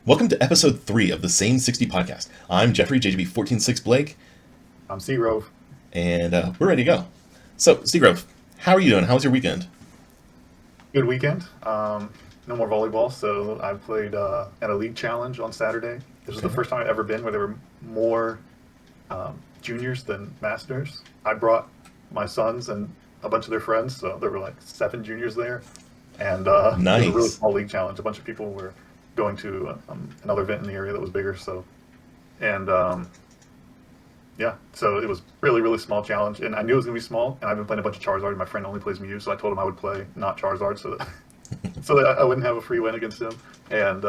Welcome to episode 3 of the Same 60 podcast. I'm Jeffrey, JGB146 Blake, I'm Seagrove. and we're ready to go. So, Seagrove, how are you doing? How was your weekend? Good weekend. No more volleyball, so I played at a league challenge on Saturday. This was the Okay. first time I've ever been where there were more juniors than masters. I brought my sons and a bunch of their friends, so there were like 7 juniors there. And it was a really Nice. small league challenge. A bunch of people were going to another event in the area that was bigger. So, and yeah, so it was really, really small challenge. And I knew it was going to be small, and I've been playing a bunch of Charizard, and my friend only plays Mew, so I told him I would play not Charizard so that, so that I wouldn't have a free win against him. And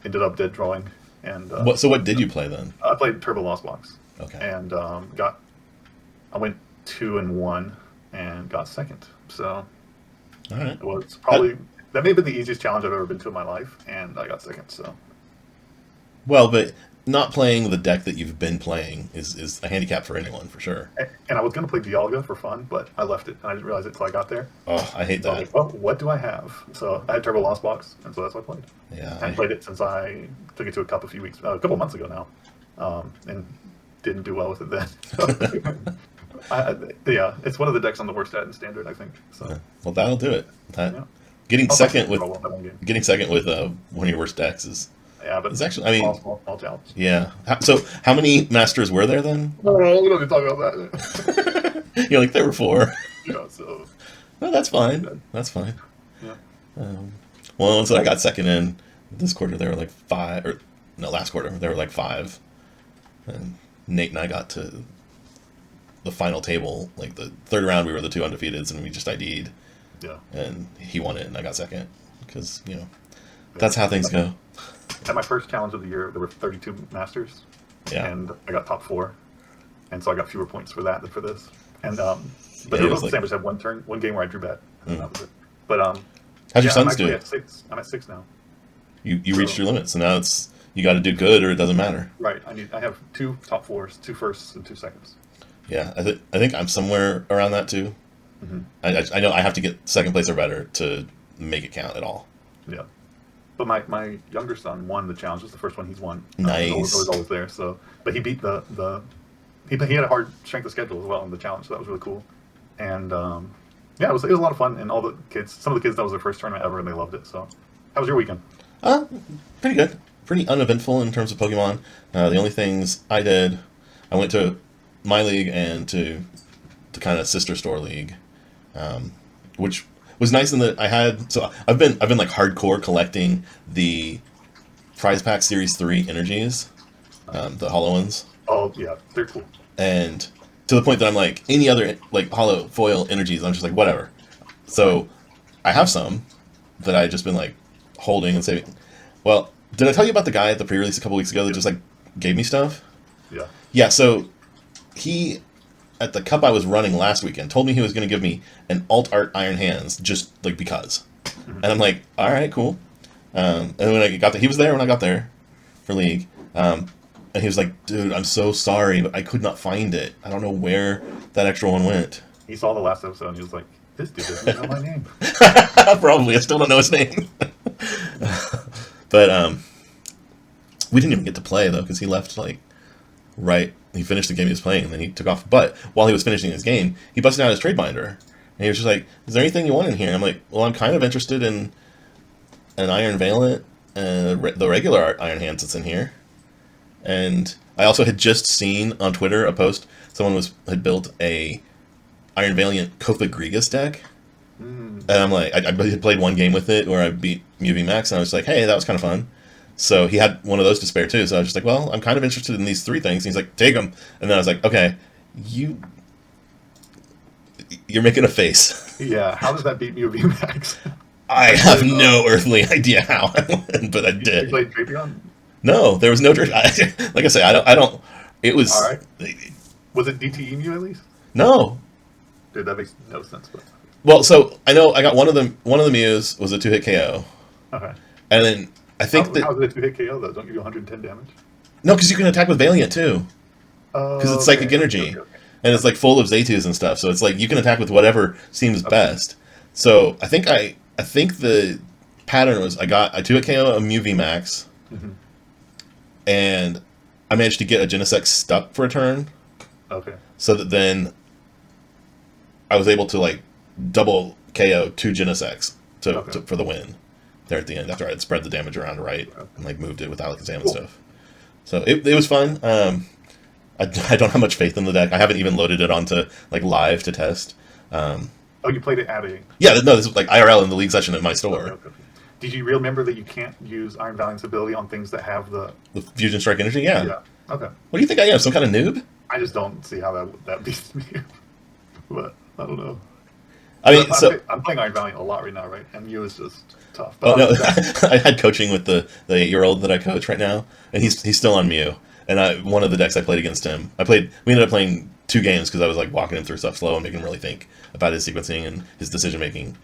ended up dead drawing. And So what did you play then? I played Turbo Lost Box. Okay. And I went 2-1 and got second. So All right. it was probably, that may have been the easiest challenge I've ever been to in my life, and I got second. So Well, but not playing the deck that you've been playing is a handicap for anyone, for sure. and I was going to play Dialga for fun, but I left it, and I didn't realize it until I got there. Oh, I hate So I was that. like, well, what do I have? So I had Turbo Lost Box, and so that's what I played. Yeah. I hadn't played it since I took it to a cup a couple months ago now, and didn't do well with it then. Yeah, it's one of the decks I'm the worst at in Standard, I think. So Well, that'll do it. yeah, Getting I'll second play with that one game. getting second with one of your worst decks is Yeah, but actually. I mean, small challenge. yeah. So, how many masters were there then? Oh, we don't need to talk about that. You're like there were 4. Yeah, so No, that's fine. That's fine. yeah, Well, once I got second in this quarter, there were like 5, or no, last quarter there were like 5, and Nate and I got to the final table, like the third round. We were the 2 undefeateds, and we just ID'd, yeah. and he won it, and I got second because that's how things go. At my first challenge of the year, there were 32 masters, Yeah, and I got top 4, and so I got fewer points for that than for this. And but Yeah, it it was was the same. like- I just had one game where I drew bad, and that was it. But how's your yeah, I'm sons actually do? at 6. I'm at 6 now. You reached your limit, so now it's you got to do good, or it doesn't matter. Right. I have 2 top 4s, 2 firsts, and 2 seconds. Yeah, I think I'm somewhere around that too. Hmm. I know I have to get second place or better to make it count at all. Yeah. But my younger son won the challenge. It was the first one he's won. Nice. He was always there. So, but he beat he had a hard strength of schedule as well in the challenge. So that was really cool. And yeah, it was a lot of fun. And all the kids, some of the kids, that was their first tournament ever, and they loved it. So, how was your weekend? Uh, Pretty good. Pretty uneventful in terms of Pokemon. The only things I did, I went to my league and to the kind of sister store league, which was nice in that I had. So I've been like hardcore collecting the Prize Pack Series 3 energies, the hollow ones, Oh yeah, they're cool. and to the point that I'm like any other like hollow foil energies, I'm just like whatever. So I have some that I just been like holding and saving. Well, did I tell you about the guy at the pre-release a couple weeks ago that just like gave me stuff? Yeah. Yeah, so he at the cup I was running last weekend told me he was going to give me an alt art Iron Hands just like because, and I'm like, all right, cool. And then when I got there, he was there when I got there for league, and he was like, dude, I'm so sorry, but I could not find it. I don't know where that extra one went. He saw the last episode and he was like, "This dude doesn't know my name." Probably, I still don't know his name. But we didn't even get to play though because he left like right. He finished the game he was playing, and then he took off. But while he was finishing his game, he busted out his trade binder, and he was just like, "Is there anything you want in here?" I'm like, "Well, I'm kind of interested in an Iron Valent and the regular Iron Hands that's in here." And I also had just seen on Twitter a post someone had built a Iron Valiant Kofa Grigas deck, and I'm like, I had played one game with it where I beat Mew Max, and I was like, "Hey, that was kind of fun." So he had one of those to spare too. So I was just like, well, I'm kind of interested in these 3 things. And he's like, take them. And then I was like, okay, you're making a face. Yeah. How does that beat Mew Max? I have no earthly idea how I won, but I You did. played Drapion? No, there was no. Like I say, I don't. It was. All right. Was it DTE Mew at least? No. Dude, that makes no sense. But Well, so I know I got one of them. One of the Mews was a 2-hit KO, okay. and then I think How that is it a 2-hit KO though? Don't you do 110 damage? no, because you can attack with Valiant too. Because it's psychic Okay, energy, okay. and it's like full of Zaytus and stuff. So it's like you can attack with whatever seems best. So I think the pattern was I took a KO a Mew VMAX, Hmm. and I managed to get a Genesect stuck for a turn, Okay. so that then I was able to like double KO two Genesects Okay. for the win there at the end after I had spread the damage around right Okay. and like moved it with Alakazam and Cool. stuff. So it was fun. I don't have much faith in the deck. I haven't even loaded it onto like live to test. Um, Oh, you played it at a. yeah, no, this is like IRL in the league session at my Okay, store. okay. Did you remember that you can't use Iron Valiant's ability on things that have the? The Fusion Strike Energy, yeah. Yeah. Okay. What do you think I am? Some kind of noob? I just don't see how that beats me. But I don't know. I mean, so I'm playing Iron Valiant a lot right now, right? And you is just tough. oh But no, I had coaching with the 8-year-old that I coach right now, and he's still on Mew. And one of the decks I played against him, we ended up playing 2 games because I was like walking him through stuff slow and making him really think about his sequencing and his decision making.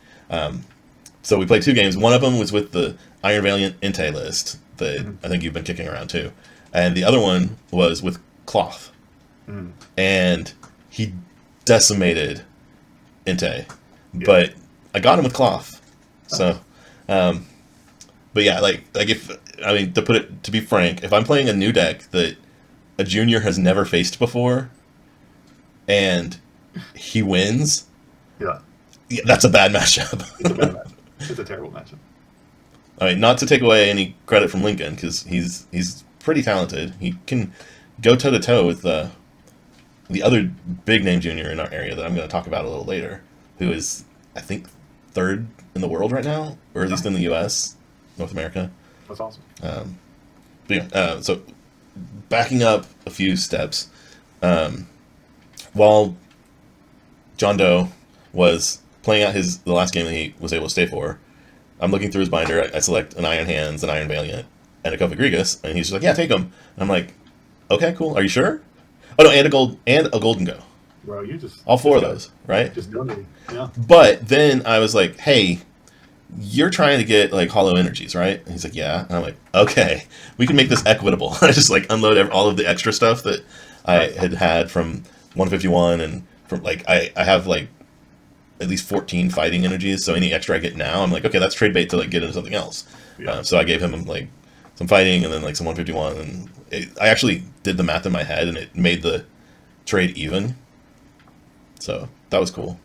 So we played 2 games. One of them was with the Iron Valiant entei list that I think you've been kicking around too, and the other one was with Cloth, and he decimated entei, but I got him with Cloth. So, but yeah, like if I mean to be frank, if I'm playing a new deck that a junior has never faced before, and he wins, yeah, yeah, that's a bad matchup. it's a bad matchup. It's a terrible matchup. I mean, not to take away any credit from Lincoln because he's pretty talented. He can go toe to toe with the other big name junior in our area that I'm going to talk about a little later, who is I think 3rd in the world right now, or at least in the U.S., North America. That's awesome. But yeah, so backing up a few steps, while John Doe was playing out the last game that he was able to stay for, I'm looking through his binder. I select an Iron Hands, an Iron Valiant, and a Kofi Grigas, and he's just like, "Yeah, take them." And I'm like, "Okay, cool. Are you sure?" Oh no, and a Golden Go. Bro, you just All 4 of got- those, right? Just done it. Yeah. But then I was like, "Hey, you're trying to get like hollow energies, right?" And he's like, "Yeah." And I'm like, "Okay, we can make this equitable." I just like unload all of the extra stuff that I had from 151, and from like I have like at least 14 fighting energies. So any extra I get now, I'm like, okay, that's trade bait to like get into something else. Yeah. So I gave him like some fighting and then like some 151, and I actually did the math in my head, and it made the trade even. So that was cool.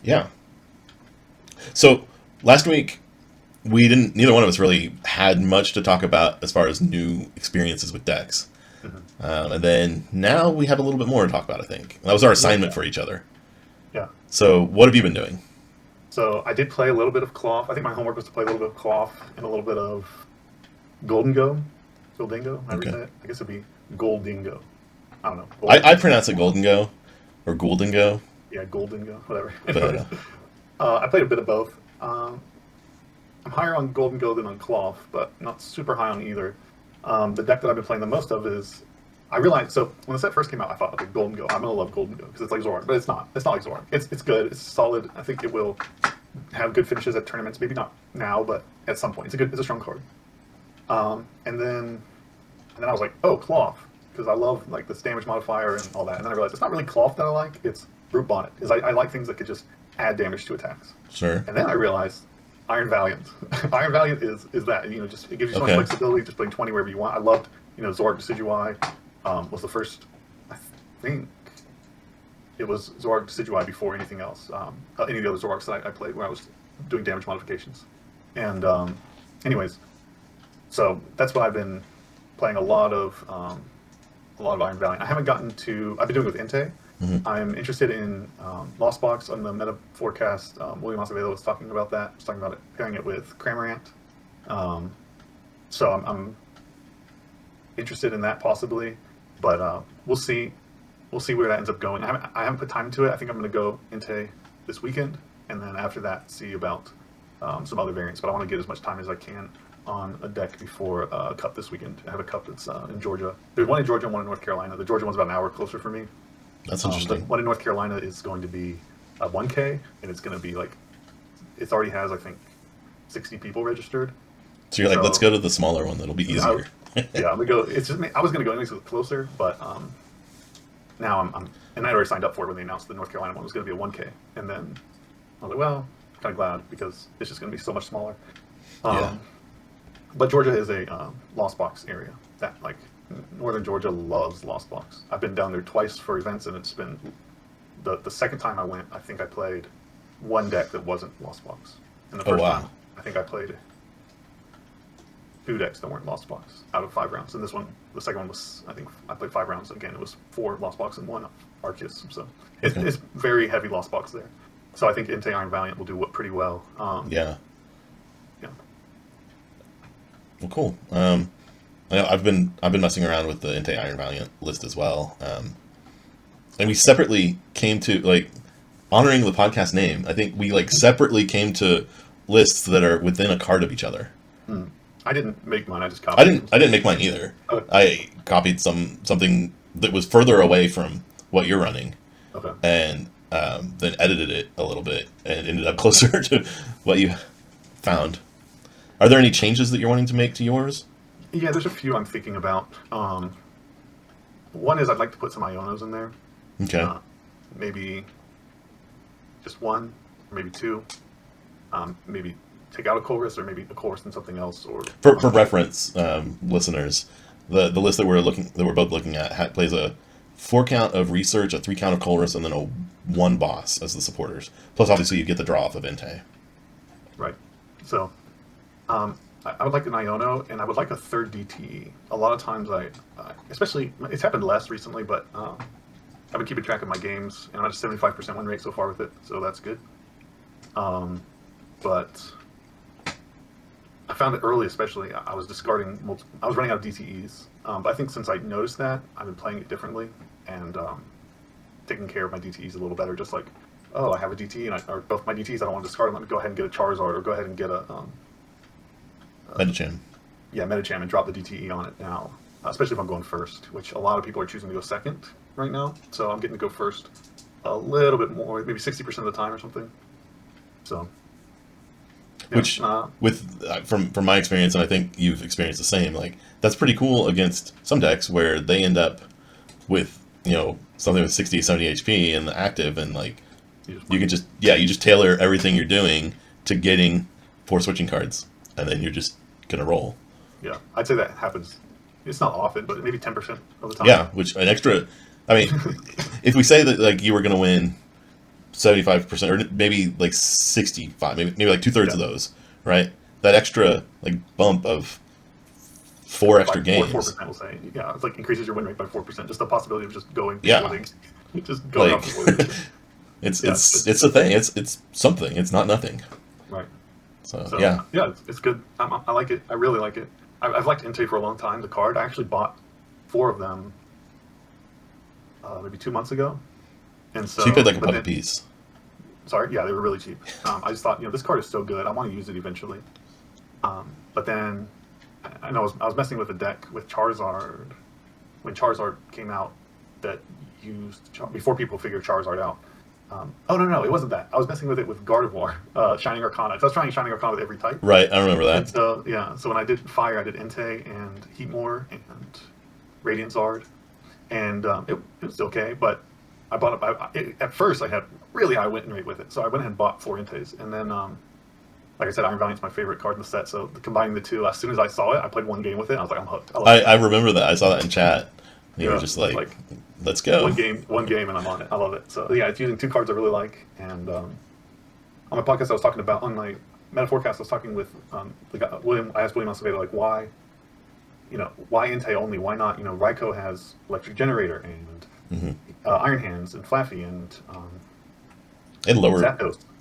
Yeah. So last week neither one of us really had much to talk about as far as new experiences with decks. And then now we have a little bit more to talk about, I think. That was our assignment for each other. Yeah. So what have you been doing? So I did play a little bit of Cloth. I think my homework was to play a little bit of Cloth and a little bit of Golden Go. Goldingo? I Okay. I guess it'd be Goldingo. I don't know. I pronounce it Golden Go or Golden Go. Yeah, Goldingo, whatever. But, I played a bit of both. I'm higher on Golden Go than on Cloth, but not super high on either. The deck that I've been playing the most of is... I realized, so when the set first came out, I thought, okay, Golden Go. I'm going to love Golden Go because it's like Zoroark, but it's not. It's not like Zoroark. It's good. It's solid. I think it will have good finishes at tournaments. Maybe not now, but at some point. It's a strong card. And then I was like, oh, Cloth, because I love like this damage modifier and all that. And then I realized it's not really Cloth that I like. It's Brute Bonnet, because I like things that could just add damage to attacks. Sure. And then I realized Iron Valiant. Iron Valiant is that, just it gives you so much flexibility, just playing 20 wherever you want. I loved, Zoroark Decidueye was the first, I think it was Zoroark Decidueye before anything else, any of the other Zoroarks that I played where I was doing damage modifications. And anyways, so that's what I've been playing a lot of Iron Valiant. I haven't gotten to, I've been doing it with Entei. I'm interested in Lost Box on the meta forecast. William Acevedo was talking about that. He was talking about pairing it with Cramorant. So I'm interested in that possibly, but we'll see. We'll see where that ends up going. I haven't put time into it. I think I'm going to go Entei this weekend, and then after that, see about some other variants. But I want to get as much time as I can on a deck before a cup this weekend. I have a cup that's in Georgia. There's one in Georgia and one in North Carolina. The Georgia one's about an hour closer for me. That's interesting. The one in North Carolina is going to be 1K, and it's going to be like, it already has, I think, 60 people registered. So you're like, let's go to the smaller one. That'll be easier. Yeah, I'm gonna go. It's just I was gonna go anyways because it's closer, but now I'm and I already signed up for it when they announced the North Carolina one was gonna be a 1K, and then I was like, well, kind of glad because it's just going to be so much smaller. Yeah. But Georgia is a Lost Box area. That like Northern Georgia loves Lost Box. I've been down there twice for events, and it's been the second time I went. I think I played one deck that wasn't Lost Box, and the Oh, first wow. time I think I played 2 decks that weren't Lost Box out of 5 rounds. And this one, the second one was, I think I played 5 rounds. Again, it was 4 Lost Box and 1 Arceus. So it's very heavy Lost Box there. So I think Entei Iron Valiant will do pretty well. Yeah. Yeah. Well, cool. I know I've been messing around with the entei Iron Valiant list as well, and we separately came to like honoring the podcast name. I think we like separately came to lists that are within a card of each other. I didn't make mine. I just copied. I didn't make mine either. Okay. I copied something that was further away from what you're running, Okay. and then edited it a little bit and ended up closer to what you found. Are there any changes that you're wanting to make to yours? Yeah, there's a few I'm thinking about. One is I'd like to put some Ionos in there. Okay. Maybe just 1, or maybe 2. Maybe take out a chorus, or maybe a chorus and something else. Or For reference, listeners, the list that we're both looking at plays a 4 count of research, a 3 count of chorus, and then a 1 boss as the supporters. Plus, obviously, you get the draw off of Entei. Right. So, I would like an Iono, and I would like a 3rd DTE. A lot of times, especially, it's happened less recently, but I've been keeping track of my games, and I'm at a 75% win rate so far with it, so that's good. But I found it early, especially, I was discarding I was running out of DTEs. But I think since I noticed that, I've been playing it differently, and taking care of my DTEs a little better, just like, oh, I have a DTE, or both my DTEs, I don't want to discard them, let me go ahead and get a Charizard, or go ahead and get a... Medicham. Yeah, Medicham, and drop the DTE on it now, especially if I'm going first, which a lot of people are choosing to go second right now. So I'm getting to go first a little bit more, maybe 60% of the time or something. So, yeah, which from my experience, and I think you've experienced the same. Like that's pretty cool against some decks where they end up with something with 60, 70 HP in the active, and like you can just tailor everything you're doing to getting 4 switching cards, and then you're just gonna roll. Yeah, I'd say that happens. It's not often, but maybe 10% of the time. Yeah, which an extra. I mean, if we say that like you were gonna win 75%, or maybe like 65, maybe like 2/3 of those, right? That extra like bump of 4 extra games. 4%, we'll say. Yeah, it's like increases your win rate by 4%. Just the possibility of just going. Yeah. Just going Like, off the board. it's a thing. It's something. It's not nothing. Right. So yeah, it's good. I like it. I really like it. I've liked Entei for a long time. The card. I actually bought 4 of them maybe 2 months ago, and so you paid like a buck a piece. Sorry, yeah, they were really cheap. I just thought, this card is so good. I want to use it eventually. But then I know I was messing with a deck with Charizard when Charizard came out that used before people figured Charizard out. Oh no, it wasn't that. I was messing with it with Gardevoir, Shining Arcana. So I was trying Shining Arcana with every type. Right, I remember that. And so so when I did Fire, I did Entei and Heatmore and Radiant Zard, and it was okay. But I bought it. At first, I had really high win rate with it, so I went ahead and bought 4 Enteis, and then like I said, Iron Valiant's my favorite card in the set. So combining the two, as soon as I saw it, I played 1 game with it. And I was like, I'm hooked. I remember that. I saw that in chat. You were just like, let's go. One game, and I'm on it. I love it. So yeah, it's using 2 cards I really like. And on my podcast, I was talking about, on my Meta Forecast, I was talking with the guy, William. I asked William Acevedo, like, why Entei only? Why not? Raikou has Electric Generator and Iron Hands and Flaffy and lower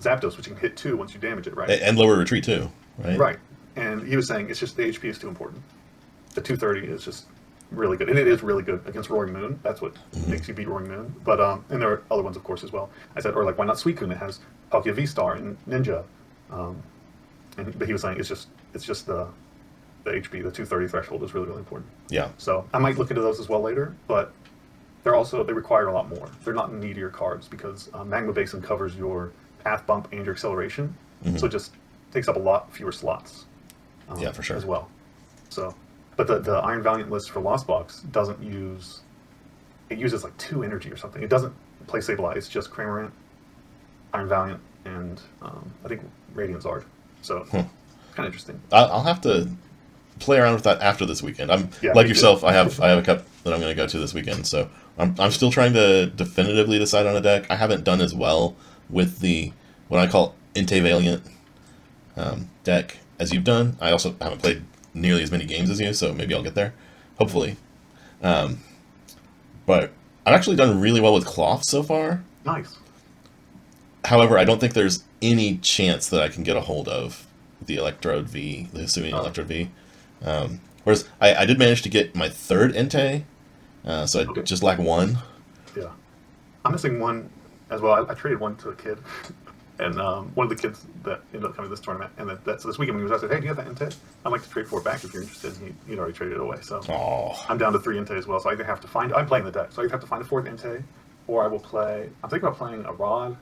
Zapdos, which can hit 2 once you damage it, right? And lower retreat too, right? Right. And he was saying it's just the HP is too important. The 230 is just really good, and it is really good against Roaring Moon. That's what makes you beat Roaring Moon. But and there are other ones, of course, as well. I said, or like, why not Suicune? It has Palkia V-Star and Ninja. But he was saying it's just the HP, the 230 threshold is really, really important. Yeah. So I might look into those as well later, but they require a lot more. They're not needier cards because Magma Basin covers your path bump and your acceleration, so it just takes up a lot fewer slots. Yeah, for sure. As well. So, but the Iron Valiant list for Lost Box doesn't use. It uses like 2 energy or something. It doesn't play Sableye. It's just Cramorant, Iron Valiant, and I think Radiant Zard. So Huh. it's kind of interesting. I'll have to play around with that after this weekend. I'm Yeah, like me too. yourself. I have a cup that I'm going to go to this weekend, so I'm still trying to definitively decide on a deck. I haven't done as well with the what I call entei Valiant deck as you've done. I also haven't played nearly as many games as you, so maybe I'll get there. Hopefully, um, but I've actually done really well with cloth so far. Nice. However, I don't think there's any chance that I can get a hold of the Electrode V, the Hisuian Oh, Electrode V. Whereas I did manage to get my third Entei, so I okay. just lack one. Yeah. I'm missing one as well. I traded one to a kid, and one of the kids that ended up coming to this tournament, and that's this weekend when he was out, I said, "Hey, do you have that Entei? I'd like to trade for it back if you're interested." And he'd already traded it away, so Oh, I'm down to 3 Entei as well. So I either have to find. I'm playing the deck, so I either have to find a fourth Entei, or I will play. I'm thinking about playing a Rod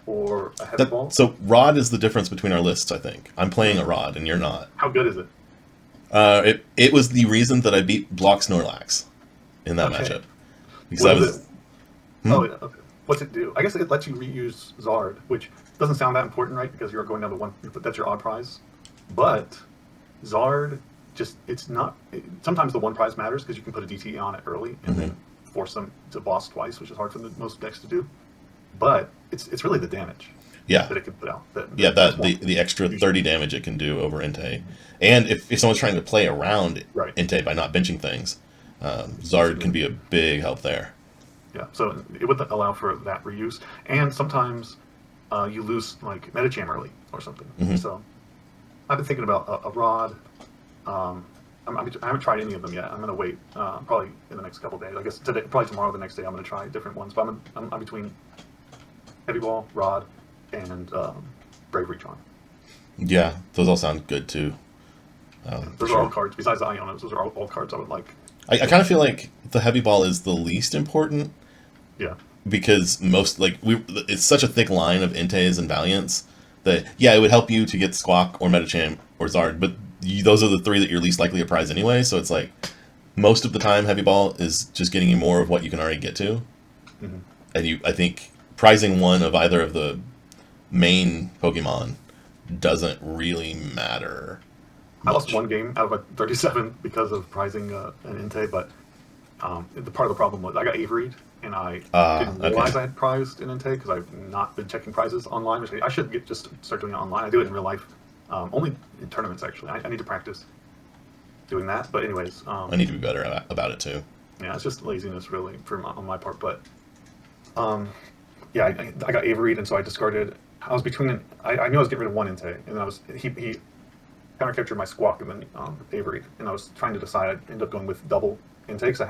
or a Heavy that Ball. so Rod is the difference between our lists. I think I'm playing a Rod and you're not. How good is it? It was the reason that I beat Block Snorlax in that Okay. matchup because What I is it? was. Hmm? Oh, yeah. Okay. What's it do? I guess it lets you reuse Zard, which doesn't sound that important, right? Because you're going down to one. That's your odd prize. But Zard, just it's not. Sometimes the one prize matters because you can put a DTE on it early and Hmm. then force them to boss twice, which is hard for most decks to do. But it's really the damage Yeah, that it can put out. yeah, That's that more the extra usually 30 damage it can do over Entei, and if someone's trying to play around right. Entei by not benching things, It's Zard can really be a big help there. yeah. So it would allow for that reuse, and sometimes you lose like Metacham early or something. Hmm. So I've been thinking about a Rod. Um, I haven't tried any of them yet. I'm going to wait probably in the next couple days. I guess today, probably tomorrow, the next day, I'm going to try different ones. But I'm between Heavy Ball, Rod, and Bravery Charm. Yeah, those all sound good too, for Those are all sure. cards. Besides the Ionos, those are all cards I would like. I kind of feel like the heavy ball is the least important Yeah. because most like we it's such a thick line of Inteis and Valiants that yeah it would help you to get Squawk or Metacham or Zard, but those are the three that you're least likely to prize anyway. So it's like most of the time heavy ball is just getting you more of what you can already get to, Hmm. and I think prizing one of either of the main Pokemon doesn't really matter I lost much. one game out of 37 because of prizing an Entei, but the part of the problem was I got Averied, and I didn't Okay. realize I had prized an Entei because I've not been checking prizes online. Which I should just start doing it online. I do it in real life, only in tournaments actually. I need to practice doing that. But anyways, I need to be better about it too. yeah, it's just laziness really on my part. But um, yeah, I got Averied, and so I discarded. I was between. I knew I was getting rid of one Entei, and then I was he counter captured my Squawk and then Averied, and I was trying to decide. I ended up going with double Entei because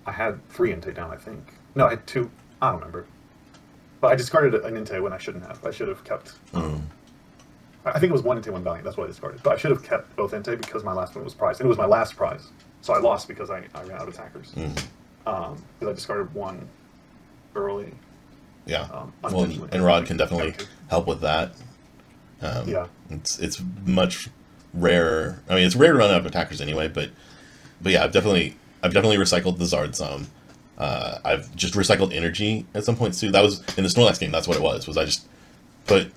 I had 3 Entei down, I think. No, I had two. I don't remember. But I discarded an Entei when I shouldn't have. I should have kept. Mm. I think it was one Entei, one Valiant. That's what I discarded. But I should have kept both Entei because my last one was prized. And it was my last prize. So I lost because I ran out of attackers. Mm. Because I discarded one early, Yeah. Well, unintentionally. and Rod can definitely help with that. Yeah. It's much rarer. I mean, it's rare to run out of attackers anyway, but yeah, I've definitely recycled the Zard some. I've just recycled energy at some points too. That was in the Snorlax game. That's what it was. Was I just put?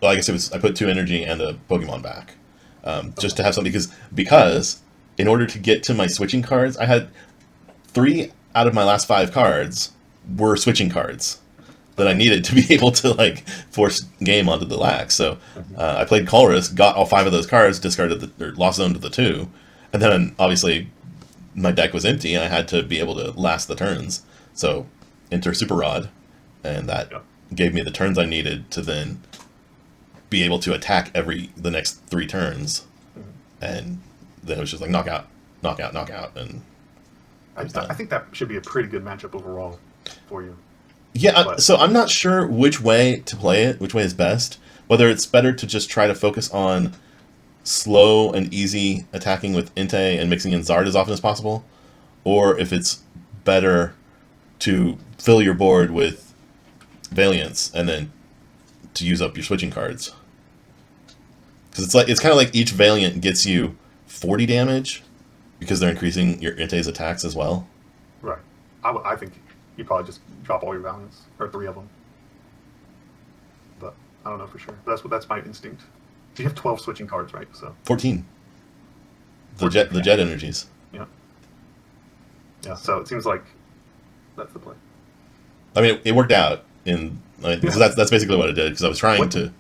Well, I guess it was. I put 2 energy and a Pokemon back, just to have something because in order to get to my switching cards, I had 3 out of my last 5 cards were switching cards that I needed to be able to like force game onto the lax. So I played Colress, got all 5 of those cards, discarded or lost zone to the 2, and then obviously my deck was empty and I had to be able to last the turns. So enter Super Rod, and that Yeah. gave me the turns I needed to then be able to attack the next 3 turns, Mhm. and then it was just like knockout, knockout, knockout, and I, it was I done. think that should be a pretty good matchup overall for you. Yeah, But so I'm not sure which way to play it, which way is best. Whether it's better to just try to focus on slow and easy attacking with Entei and mixing in Zard as often as possible, or if it's better to fill your board with Valiants and then to use up your switching cards. Because it's kind of like each Valiant gets you 40 damage because they're increasing your Entei's attacks as well. right, I think you probably just drop all your Valiants or 3 of them. I don't know for sure. That's my instinct. You have 12 switching cards, right? So 14. The 14, jet energies. yeah, yeah. So it seems like that's the play. I mean, it worked out because that's basically what it did. Because I was trying to.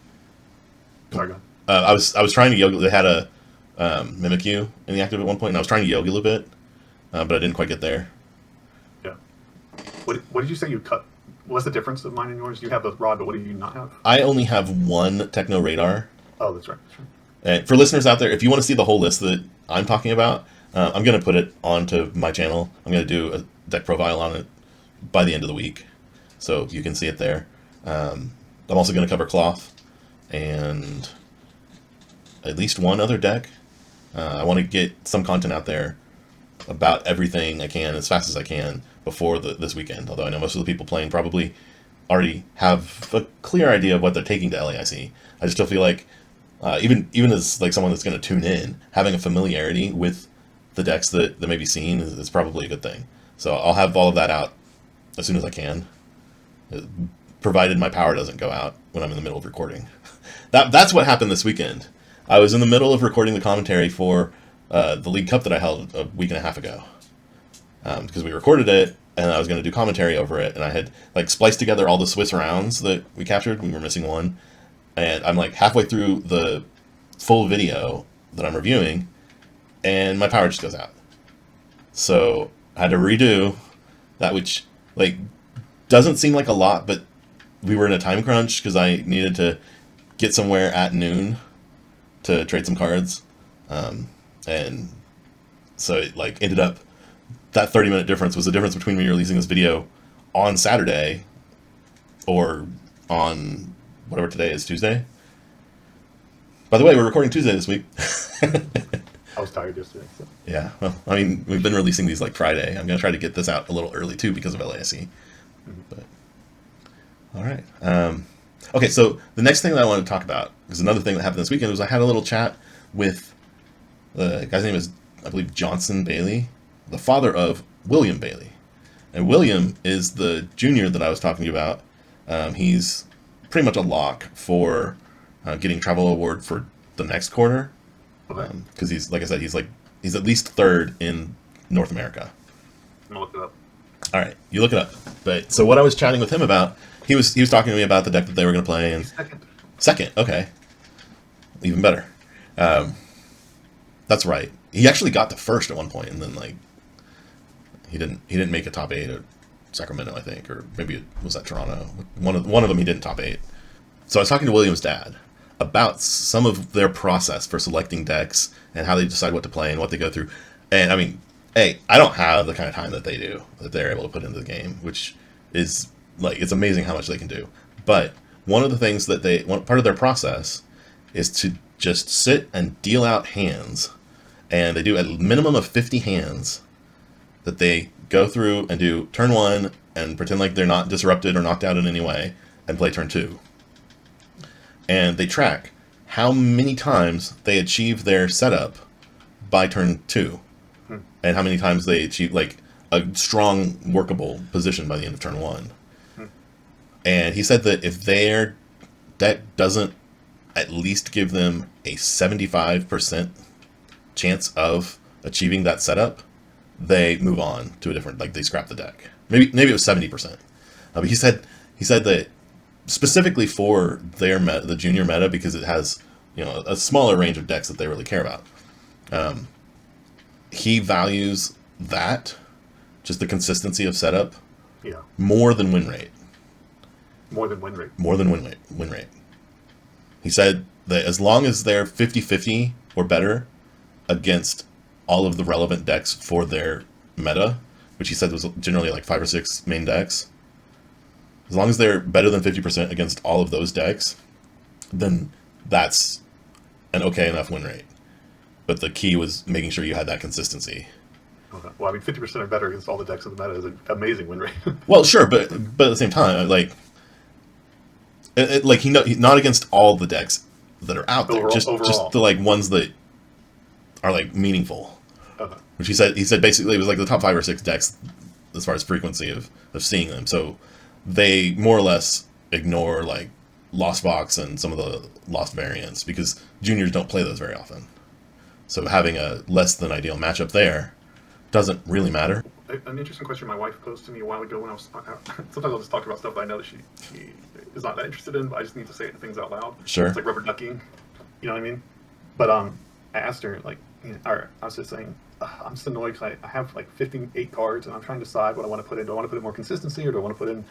Sorry, go ahead. I was trying to yoga. They had a Mimikyu in the active at one point, and I was trying to yoga loop it, but I didn't quite get there. Yeah. What did you say you cut? What's the difference of mine and yours? You have the rod, but what do you not have? I only have one Techno Radar. Oh, that's right. That's right. And for listeners out there, if you want to see the whole list that I'm talking about, I'm going to put it onto my channel. I'm going to do a deck profile on it by the end of the week, so you can see it there. I'm also going to cover Cloth and at least one other deck. I want to get some content out there about everything I can as fast as I can before this weekend. Although I know most of the people playing probably already have a clear idea of what they're taking to LAIC. I just still feel like even as like someone that's going to tune in, having a familiarity with the decks that may be seen is probably a good thing. So I'll have all of that out as soon as I can, provided my power doesn't go out when I'm in the middle of recording. That's what happened this weekend. I was in the middle of recording the commentary for the League Cup that I held a week and a half ago, because we recorded it and I was going to do commentary over it, and I had like spliced together all the Swiss rounds that we captured. We were missing one, and I'm like halfway through the full video that I'm reviewing, and my power just goes out. So I had to redo that, which like doesn't seem like a lot, but we were in a time crunch because I needed to get somewhere at noon to trade some cards, and so it like ended up that 30-minute difference was the difference between me releasing this video on Saturday or on whatever today is, Tuesday. By the way, we're recording Tuesday this week. I was tired yesterday. So. Yeah, well, I mean, we've been releasing these like Friday. I'm gonna try to get this out a little early too because of LASC. But all right. Okay, so the next thing that I want to talk about is another thing that happened this weekend was I had a little chat with the guy's name is, I believe, Johnson Bailey, the father of William Bailey. And William is the junior that I was talking to you about. He's pretty much a lock for getting travel award for the next quarter. Because he's, like I said, he's at least third in North America. I'm gonna look it up. All right, you look it up. But so what I was chatting with him about, he was talking to me about the deck that they were going to play, and second, okay, even better. That's right. He actually got to first at one point, and then like he didn't make a top 8 at Sacramento, I think, or maybe it was at Toronto. One of them he didn't top 8. So I was talking to William's dad about some of their process for selecting decks and how they decide what to play and what they go through. And I mean, hey, I don't have the kind of time that they do, that they're able to put into the game, which is like, it's amazing how much they can do. But one of the things that part of their process is to just sit and deal out hands. And they do a minimum of 50 hands that they go through and do turn 1 and pretend like they're not disrupted or knocked out in any way and play turn 2. And they track how many times they achieve their setup by turn 2. And how many times they achieve like a strong workable position by the end of turn 1. And he said that if their deck doesn't at least give them a 75% chance of achieving that setup, they move on to a different, like they scrap the deck. Maybe it was 70%. But he said that specifically for their meta, the junior meta, because it has, you know, a smaller range of decks that they really care about. He values that, just the consistency of setup, more than win rate. More than win rate. More than win rate. He said that as long as they're 50-50 or better against all of the relevant decks for their meta, which he said was generally like 5 or 6 main decks, as long as they're better than 50% against all of those decks, then that's an okay enough win rate. But the key was making sure you had that consistency. Okay. Well, I mean, 50% or better against all the decks in the meta is an amazing win rate. Well, sure, but at the same time, like not against all the decks that are out there, just the like ones that are like meaningful. Okay. Which he said basically it was like the top 5 or 6 decks as far as frequency of seeing them. So they more or less ignore like Lost Box and some of the Lost variants, because juniors don't play those very often. So having a less than ideal matchup there doesn't really matter. An interesting question my wife posed to me a while ago when I was sometimes I'll just talk about stuff that I know that she is not that interested in, but I just need to say things out loud. Sure. It's like rubber ducking, you know what I mean? But I asked her, like, or I was just saying, I'm just annoyed because I have like 58 cards and I'm trying to decide what I want to put in. Do I want to put in more consistency, or do I want to put in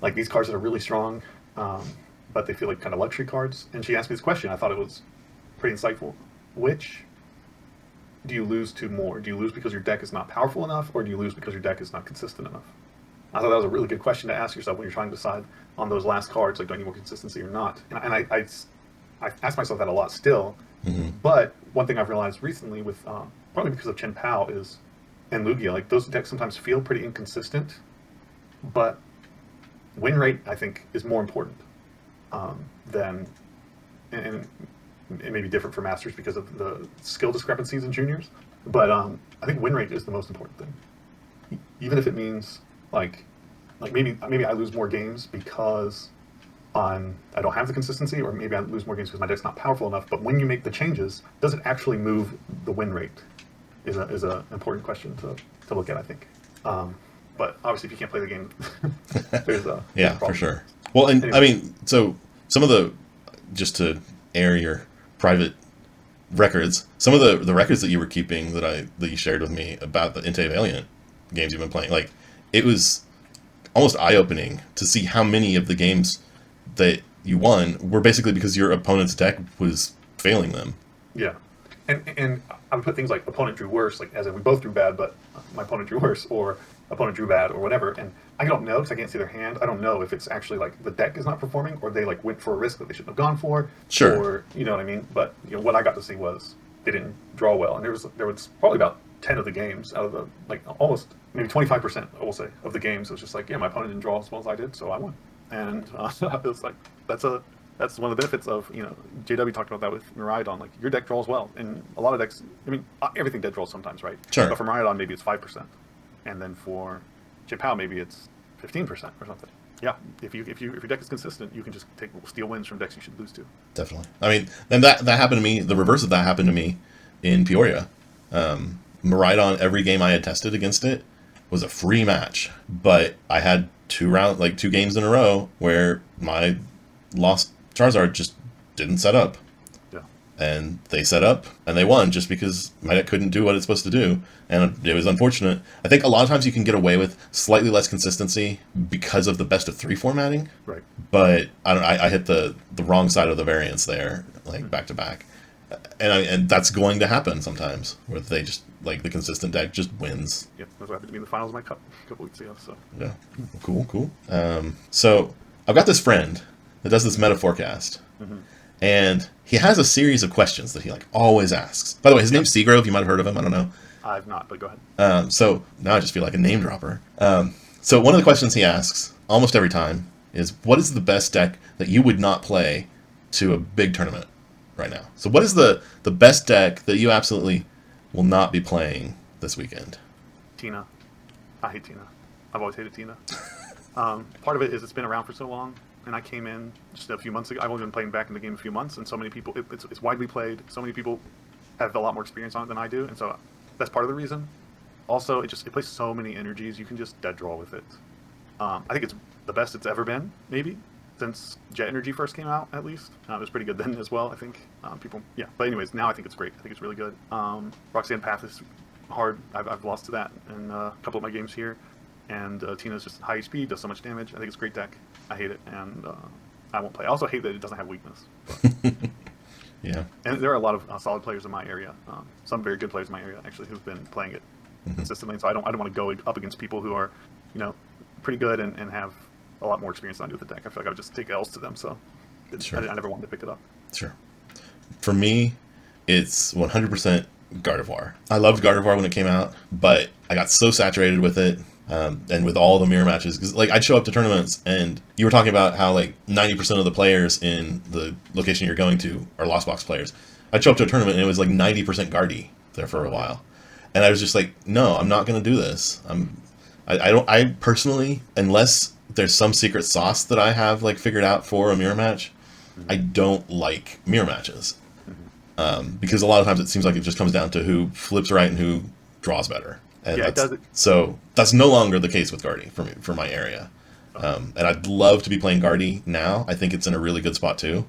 like these cards that are really strong, but they feel like kind of luxury cards? And she asked me this question. I thought it was pretty insightful. Which do you lose to more? Do you lose because your deck is not powerful enough, or do you lose because your deck is not consistent enough? I thought that was a really good question to ask yourself when you're trying to decide on those last cards, like, do I need more consistency or not? And I ask myself that a lot still. Mm-hmm. But one thing I've realized recently, with probably because of Chen Pao and Lugia, like, those decks sometimes feel pretty inconsistent, but win rate, I think, is more important than, and it may be different for Masters because of the skill discrepancies in juniors, but I think win rate is the most important thing. Even if it means like maybe I lose more games because I don't have the consistency, or maybe I lose more games because my deck's not powerful enough. But when you make the changes, does it actually move the win rate? Is a important question to look at, I think. But obviously, if you can't play the game, there's a for sure. Well, and anyway. I mean, so some of the, just to air your private records, some of the records that you were keeping that you shared with me about the entei Valiant games you've been playing, like, it was almost eye-opening to see how many of the games that you won were basically because your opponent's deck was failing them. Yeah, and I would put things like opponent drew worse, like as in we both drew bad, but my opponent drew worse, or opponent drew bad, or whatever. And I don't know because I can't see their hand. I don't know if it's actually like the deck is not performing, or they like went for a risk that they shouldn't have gone for. Sure. Or you know what I mean. But what I got to see was they didn't draw well, and there was probably about 10 of the games out of the, like, almost maybe 25%, I will say, of the games. It was just like, yeah, my opponent didn't draw as well as I did, so I won. And it was like, that's one of the benefits of, JW talked about that with Miraidon. Like, your deck draws well, and a lot of decks, I mean, everything dead draws sometimes, right? Sure. But for Miraidon, maybe it's 5%, and then for Chen Pao, maybe it's 15% or something. Yeah, if your deck is consistent, you can just steal wins from decks you should lose to. Definitely. I mean, and that happened to me. The reverse of that happened to me in Peoria. Miraidon, every game I had tested against it was a free match, but I had two games in a row where my lost Charizard just didn't set up. Yeah. And they set up and they won just because my deck couldn't do what it's supposed to do, and it was unfortunate. I think a lot of times you can get away with slightly less consistency because of the best of 3 formatting. Right. But I hit the wrong side of the variance there, like, back to back. And that's going to happen sometimes, where they just, like, the consistent deck just wins. Yep, that's what happened to me in the finals of my cup a couple weeks ago. So yeah, cool. So I've got this friend that does this meta forecast, and he has a series of questions that he, like, always asks. By the way, his name's Seagrove. You might have heard of him. I don't know. I've not, but go ahead. So now I just feel like a name dropper. So one of the questions he asks almost every time is, what is the best deck that you would not play to a big tournament right now? So what is the best deck that you absolutely will not be playing this weekend? Tina. I hate Tina. I've always hated Tina. Part of it is it's been around for so long, and I came in just a few months ago. I've only been playing back in the game a few months, and so many people, it's widely played. So many people have a lot more experience on it than I do, and so that's part of the reason. Also, it plays so many energies, you can just dead draw with it. I think it's the best it's ever been, maybe, since Jet Energy first came out, at least. It was pretty good then as well, I think. But anyways, now I think it's great. I think it's really good. Roxanne Path is hard. I've lost to that in a couple of my games here. And Tina's just high HP, does so much damage. I think it's a great deck. I hate it, and I won't play. I also hate that it doesn't have weakness. Yeah. And there are a lot of solid players in my area. Some very good players in my area, actually, who've been playing it consistently. So I don't want to go up against people who are, pretty good and have a lot more experience than I do with the deck. I feel like I would just take L's to them. So sure. I never wanted to pick it up. Sure. For me, it's 100% Gardevoir. I loved Gardevoir when it came out, but I got so saturated with it. And with all the mirror matches, because, like, I'd show up to tournaments, and you were talking about how, like, 90% of the players in the location you're going to are Lost Box players. I'd show up to a tournament, and it was like 90% Guardy there for a while, and I was just like, no, I'm not going to do this. I personally, unless there's some secret sauce that I have like figured out for a mirror match. Mm-hmm. I don't like mirror matches Mm-hmm. because a lot of times it seems like it just comes down to who flips right and who draws better, and Yeah, it does. that's no longer the case with Guardy for me for my area. Okay. And I'd love to be playing Guardy now. I think it's in a really good spot too,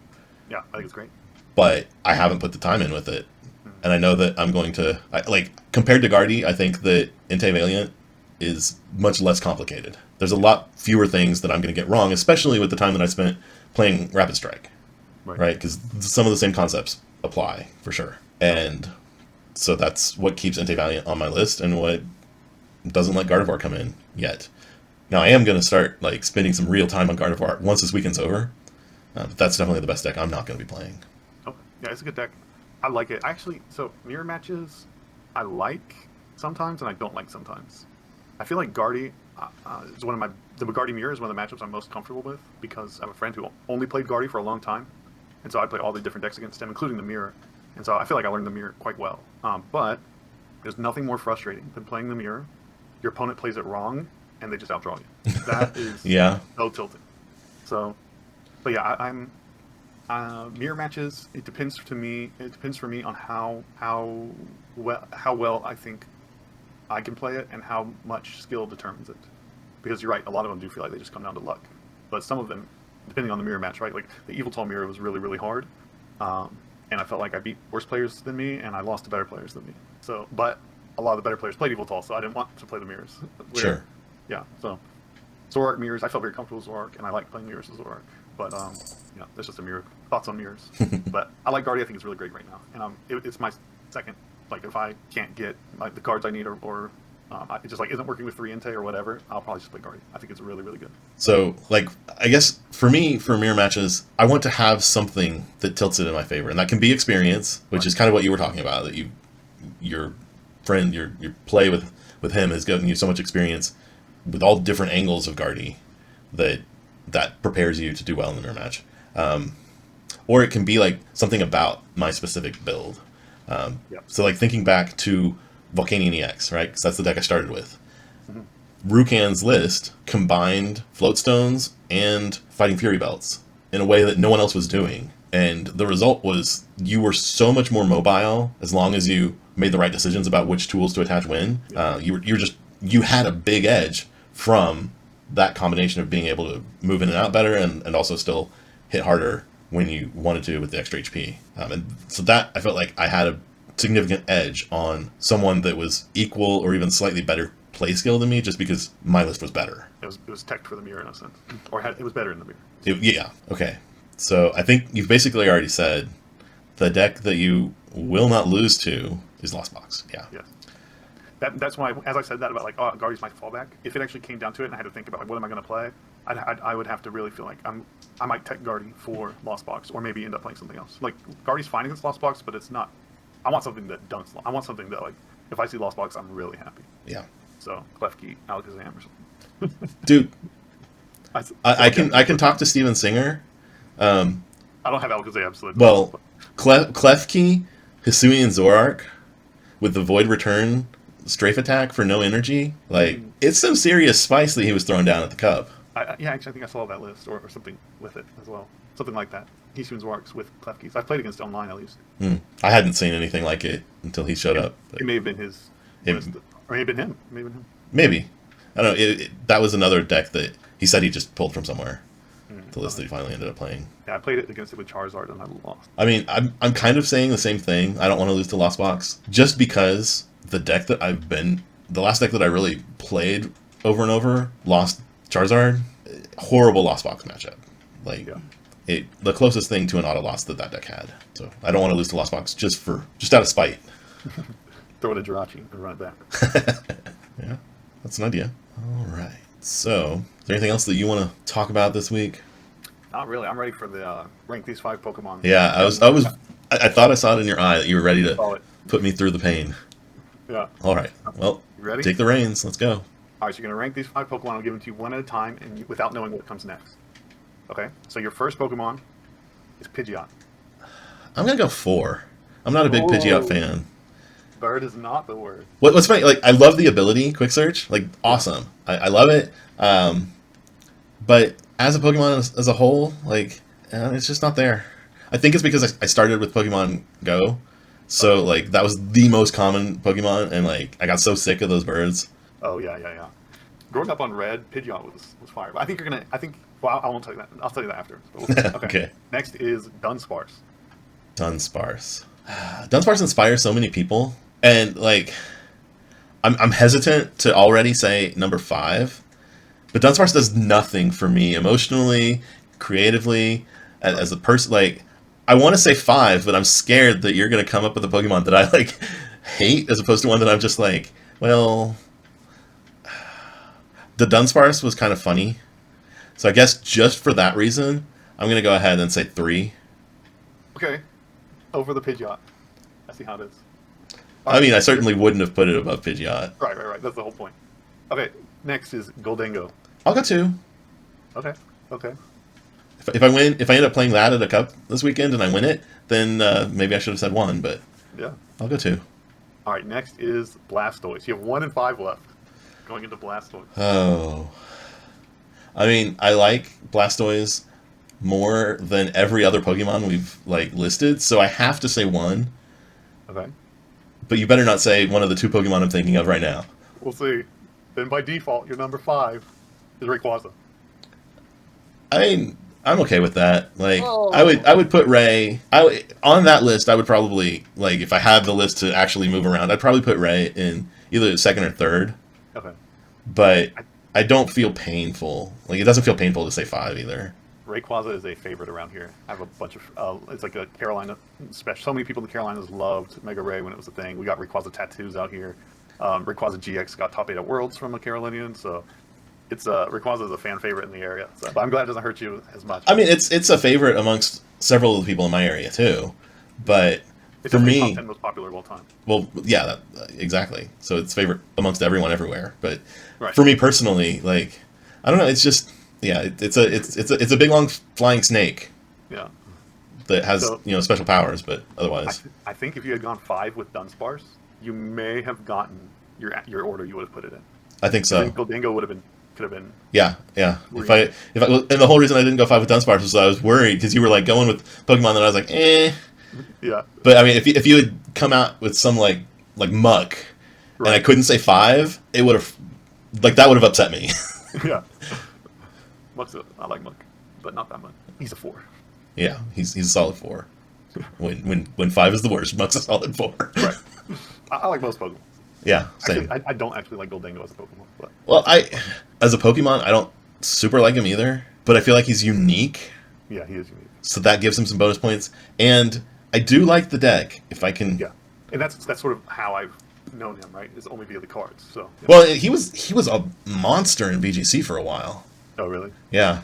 Yeah, I think it's great. but I haven't put the time in with it, Mm-hmm. and I know that I'm going to like compared to Guardy. I think that entei Valiant is much less complicated. There's a lot fewer things that I'm going to get wrong, especially with the time that I spent playing Rapid Strike, right? Because some of the same concepts apply for sure, and so that's what keeps entei Valiant on my list, and what doesn't let Gardevoir come in yet. Now I am going to start like spending some real time on Gardevoir once this weekend's over, but that's definitely the best deck I'm not going to be playing. Okay. Yeah, it's a good deck. I like it. Actually, so mirror matches, I like sometimes and I don't like sometimes. I feel like Guardy is one of the Guardy mirror is one of the matchups I'm most comfortable with because I have a friend who only played Guardy for a long time, and so I play all the different decks against him, including the mirror, and so I feel like I learned the mirror quite well. But there's nothing more frustrating than playing the mirror. Your opponent plays it wrong, and they just outdraw you. That is Yeah. so tilting. So, but yeah, I'm mirror matches. It depends for me on how well I think I can play it and how much skill determines it. Because you're right, a lot of them do feel like they just come down to luck. But some of them, depending on the mirror match, right? Like the Evil Tall mirror was really, really hard. And I felt like I beat worse players than me and I lost to better players than me. So, but a lot of the better players played Evil Tall, so I didn't want to play the mirrors. Sure. Yeah, so Zoroark mirrors, I felt very comfortable with Zoroark, and I like playing mirrors with Zoroark. But, yeah, that's just a mirror. Thoughts on mirrors. But I like Guardy, I think it's really great right now. And it's my second, like, if I can't get like the cards I need or it just like isn't working with 3 entei or whatever, I'll probably just play Guardy. I think it's really, really good. So, like, I guess for me, for mirror matches, I want to have something that tilts it in my favor, and that can be experience, which is kind of what you were talking about. That your friend, your play with him has given you so much experience with all different angles of Guardy that prepares you to do well in the mirror match. Or it can be like something about my specific build. Yep. So, like thinking back to Volcanion EX, right? Because that's the deck I started with. Mm-hmm. Rukan's list combined Floatstones and Fighting Fury Belts in a way that no one else was doing. And the result was you were so much more mobile as long as you made the right decisions about which tools to attach when. You had a big edge from that combination of being able to move in and out better and also still hit harder when you wanted to with the extra HP. And so that I felt like I had a significant edge on someone that was equal or even slightly better play skill than me just because my list was better. It was teched for the mirror in a sense. Or it was better in the mirror. Yeah, okay. So I think you've basically already said the deck that you will not lose to is Lost Box. Yeah. Yes. That's why, as I said that about like, oh, Guardy's my fallback. If it actually came down to it and I had to think about like, what am I going to play, I would have to really feel like I might tech Guardy for Lost Box or maybe end up playing something else. Like Guardy's fine against Lost Box, but it's not. I want something that dunks. I want something that like if I see Lost Box, I'm really happy. Yeah. So Klefki, Alakazam, or something. Dude, I can talk to Steven Singer. I don't have Alakazam, so well, Klefki, Hisui, and Zoroark with the Void Return strafe attack for no energy. Like, it's some serious spice that he was throwing down at the cup. Yeah, actually, I think I saw that list or something with it as well. Something like that. Hisui and Zoroarks with Klefkis. I've played against online at least. I hadn't seen anything like it until he showed up. It may have been his list, or it may have been him. Maybe. I don't know. That was another deck that he said he just pulled from somewhere. The list that he finally ended up playing. Yeah, I played it against it with Charizard and I lost. I mean, I'm kind of saying the same thing. I don't want to lose to Lost Box just because the last deck that I really played over and over lost Charizard. Horrible Lost Box matchup. Like, the closest thing to an auto loss that deck had. So I don't want to lose to Lost Box just out of spite. Throw it at Jirachi and run it back. Yeah, that's an idea. All right. So, is there anything else that you want to talk about this week? Not really. I'm ready for the rank these 5 Pokemon. Yeah, I thought I saw it in your eye that you were ready to put me through the pain. Yeah. All right. Well, you ready? Take the reins. Let's go. All right, so you're going to rank these 5 Pokemon. I'll give them to you one at a time and without knowing what comes next. Okay? So your first Pokemon is Pidgeot. I'm going to go 4. I'm not a big Pidgeot fan. Bird is not the word. What's funny, like, I love the ability, Quick Search. Like, awesome. I love it. But as a Pokemon as a whole, like, it's just not there. I think it's because I started with Pokemon Go, so Okay. like that was the most common Pokemon, and like I got so sick of those birds. Oh yeah, yeah, yeah. Growing up on Red, Pidgeot was fire. But I think you're gonna. I think. Well, I won't tell you that. I'll tell you that after. But we'll see. Okay. Okay, Next is Dunsparce. Dunsparce. Dunsparce inspires so many people, and like I'm hesitant to already say number five, but Dunsparce does nothing for me emotionally, creatively, Right. as a person. Like I want to say five, but I'm scared that you're gonna come up with a Pokemon that I like hate, as opposed to one that I'm just like, well, the Dunsparce was kind of funny, so I guess just for that reason, I'm gonna go ahead and say three. Okay. Over the Pidgeot. I see how it is. All I right. mean, I certainly wouldn't have put it above Pidgeot. Right, right, right. That's the whole point. Okay. Next is Goldengo. I'll go two. Okay. Okay. If I end up playing that at a cup this weekend and I win it, then maybe I should have said one, but Yeah. I'll go two. All right. Next is Blastoise. You have 1 and 5 left. Going into Blastoise. Oh, I mean, I like Blastoise more than every other Pokemon we've like listed, so I have to say one. Okay. But you better not say one of the two Pokemon I'm thinking of right now. We'll see. Then by default, your number 5 is Rayquaza. I mean, I'm okay with that. Like, Oh. I would put Ray. On that list. I would probably like if I had the list to actually move around. I'd probably put Ray in either second or third. Okay. But I, I don't feel painful. Like it doesn't feel painful to say five either. Rayquaza is a favorite around here. I have a bunch of. It's like a Carolina special. So many people in the Carolinas loved Mega Ray when it was a thing. We got Rayquaza tattoos out here. Rayquaza GX got top 8 at Worlds from a Carolinian, so it's Rayquaza is a fan favorite in the area. So, but I'm glad it doesn't hurt you as much. I mean, it's a favorite amongst several of the people in my area too. But It's for definitely top me, 10 most popular of all time. well, yeah, exactly. So it's favorite amongst everyone everywhere. But Right. for me personally, like I don't know, it's just yeah, it's a big long flying snake Yeah. that has So special powers, but otherwise, I think if you had gone 5 with Dunsparce, you may have gotten your order you would have put it in. I think I think so. Goldingo could have been. Yeah, yeah. Really? And the whole reason I didn't go five with Dunsparce was I was worried because you were like going with Pokemon that I was like, eh. Yeah. But I mean, if you had come out with some like Muck, and I Right. couldn't say five, it would have that would have upset me. Yeah. I like Muck, but not that much. He's a 4. Yeah, he's a solid four. When five is the worst, Muck's a solid four. Right. I like most Pokemon. Yeah, Actually, same. I don't actually like Goldingo as a Pokemon, but Well, as a Pokemon, I don't super like him either, but I feel like he's unique, yeah, he is unique. so that gives him some bonus points. And I do like the deck if I can. Yeah, and that's sort of how I've known him. Right, is only via the cards. So. Yeah. Well, he was a monster in VGC for a while. Oh, really? Yeah.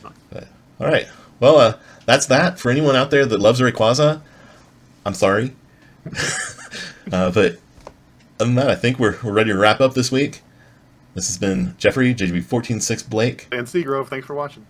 Nice. But, all right. Well, that's that. For anyone out there that loves Rayquaza, I'm sorry. But other than that, I think we're ready to wrap up this week. This has been Jeffrey, JGB146 Blake. And Seagrove, thanks for watching.